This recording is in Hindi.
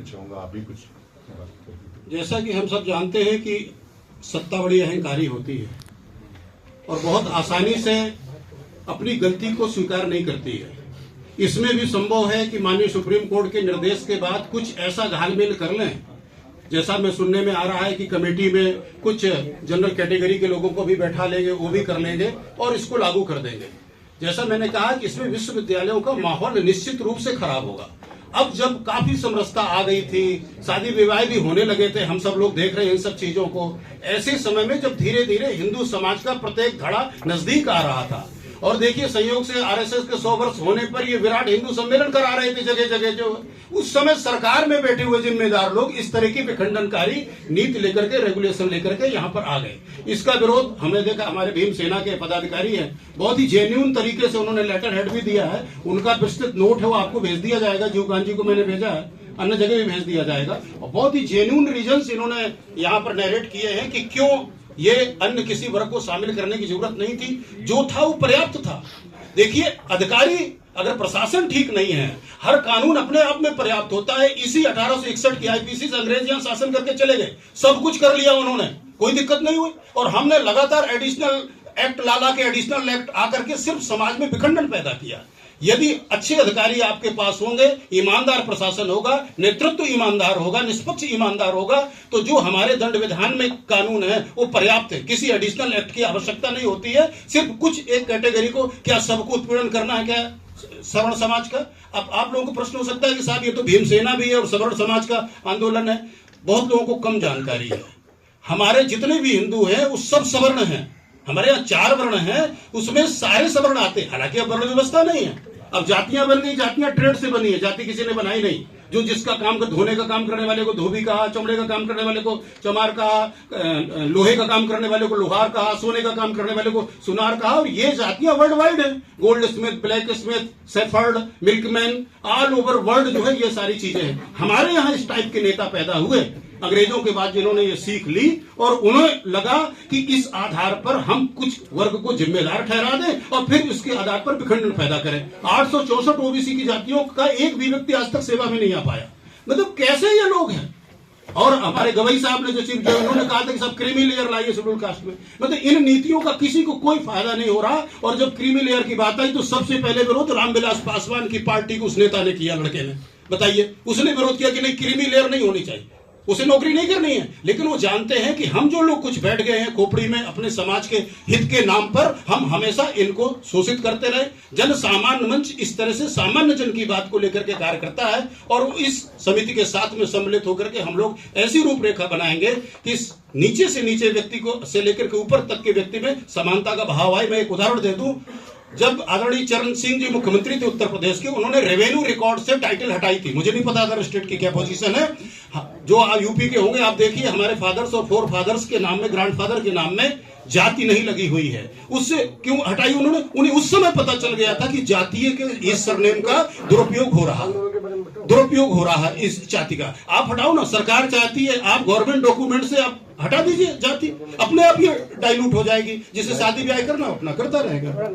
चाहूंगा आप भी कुछ। जैसा कि हम सब जानते हैं कि सत्ता बड़ी अहंकारी होती है और बहुत आसानी से अपनी गलती को स्वीकार नहीं करती है। इसमें भी संभव है कि माननीय सुप्रीम कोर्ट के निर्देश के बाद कुछ ऐसा घालमेल कर लें, जैसा मैं सुनने में आ रहा है कि कमेटी में कुछ जनरल कैटेगरी के लोगों को भी बैठा लेंगे, वो भी कर लेंगे और इसको लागू कर देंगे। जैसा मैंने कहा कि इसमें विश्वविद्यालयों का माहौल निश्चित रूप से खराब होगा। अब जब काफी समरसता आ गई थी, शादी विवाह भी होने लगे थे, हम सब लोग देख रहे हैं इन सब चीजों को, ऐसे समय में जब धीरे धीरे हिंदू समाज का प्रत्येक धड़ा नजदीक आ रहा था, और देखिए संयोग से आरएसएस के 100 वर्ष होने पर ये विराट हिंदू सम्मेलन करा रहे थे जगह जगह, जो उस समय सरकार में बैठे हुए जिम्मेदार लोग इस तरह की विखंडनकारी नीति लेकर के, रेगुलेशन लेकर के यहाँ पर आ गए। इसका विरोध हमने देखा, हमारे भीम सेना के पदाधिकारी हैं, बहुत ही जेन्युइन तरीके से उन्होंने लेटर हेड भी दिया है, उनका विस्तृत नोट है वो आपको भेज दिया जाएगा, जीव गांधी को मैंने भेजा है, अन्य जगह भी भेज दिया जाएगा। और बहुत ही जेन्युइन रीजंस इन्होंने यहाँ पर नरेट किए हैं कि क्यों ये अन्य किसी वर्ग को शामिल करने की जरूरत नहीं थी, जो था वो पर्याप्त था। देखिए, अधिकारी अगर प्रशासन ठीक नहीं है, हर कानून अपने आप में पर्याप्त होता है। इसी 1861 की आईपीसी से अंग्रेज यहां शासन करके चले गए, सब कुछ कर लिया उन्होंने, कोई दिक्कत नहीं हुई, और हमने लगातार एडिशनल एक्ट ला के एडिशनल एक्ट आकर के सिर्फ समाज में विखंडन पैदा किया। यदि अच्छे अधिकारी आपके पास होंगे, ईमानदार प्रशासन होगा, नेतृत्व ईमानदार होगा, निष्पक्ष ईमानदार होगा, तो जो हमारे दंड विधान में कानून है वो पर्याप्त है। किसी एडिशनल एक्ट की आवश्यकता नहीं होती है, सिर्फ कुछ एक कैटेगरी को, क्या सबको उत्पीड़न करना है क्या सवर्ण समाज का? अब आप लोगों को प्रश्न हो सकता है कि साहब ये तो भीम सेना भी है और सवर्ण समाज का आंदोलन है। बहुत लोगों को कम जानकारी है, हमारे जितने भी हिंदू हैं वो सब सवर्ण हैं। हमारे यहाँ 4 वर्ण हैं, उसमें सारे सवर्ण आते हैं। हालांकि अब वर्ण व्यवस्था नहीं है, अब जातियां बन गई, जातियां ट्रेड से बनी है, जाति किसी ने बनाई नहीं। जो जिसका काम धोने का काम करने वाले को धोबी कहा, चमड़े का काम करने वाले को चमार कहा, लोहे का काम करने वाले को लोहार कहा, सोने का काम करने वाले को सुनार कहा, और ये जातियां वर्ल्ड वाइड है। Gold Smith, black Smith, shepherd, milkman, all over world जो है ये सारी चीजें हैं। हमारे यहाँ इस टाइप के नेता पैदा हुए अंग्रेजों के बाद, जिन्होंने ये सीख ली और उन्हें लगा कि इस आधार पर हम कुछ वर्ग को जिम्मेदार ठहरा दें और फिर उसके आधार पर विखंडन पैदा करें। 864 ओबीसी की जातियों का एक भी व्यक्ति आज तक सेवा में नहीं आ पाया। मतलब कैसे ये लोग हैं? और हमारे गवई साहब ने जो चीफ जो उन्होंने कहा था कि सब क्रीमी लेयर लाइए शेड्यूल कास्ट में, मतलब इन नीतियों का किसी को कोई फायदा नहीं हो रहा। और जब क्रीमी लेयर की बात आई तो सबसे पहले विरोध रामविलास पासवान की पार्टी को उस नेता ने किया, लड़के ने। बताइए, उसने विरोध किया कि नहीं, क्रीमी लेयर नहीं होनी चाहिए, उसे नौकरी नहीं करनी है। लेकिन वो जानते हैं कि हम जो लोग कुछ बैठ गए हैं खोपड़ी में अपने समाज के हित के नाम पर, हम हमेशा इनको शोषित करते रहे। जन सामान्य मंच इस तरह से सामान्य जन की बात को लेकर के कार्य करता है, और इस समिति के साथ में सम्मिलित होकर के हम लोग ऐसी रूपरेखा बनाएंगे कि नीचे से नीचे व्यक्ति को से लेकर के ऊपर तक के व्यक्ति में समानता का भाव आए। मैं एक उदाहरण दे दूं, जब आदरणीय चरण सिंह जी मुख्यमंत्री थे उत्तर प्रदेश के, उन्होंने रेवेन्यू रिकॉर्ड से टाइटल हटाई थी। मुझे नहीं पता अदर स्टेट की क्या पोजीशन है, जो यूपी के होंगे आप देखिए, हमारे फादर्स और फोर फादर्स के नाम में, ग्रैंडफादर के नाम में जाति नहीं लगी हुई है। उससे क्यों हटाई उन्होंने? उन्हें उस समय पता चल गया था कि जातीय के इस सरनेम का दुरुपयोग हो रहा है इस जाति का। आप हटाओ ना, सरकार चाहती है, आप गवर्नमेंट डॉक्यूमेंट से आप हटा दीजिए जाति, अपने आप ये डाइल्यूट हो जाएगी। जिसे शादी ब्याह करना अपना करता रहेगा।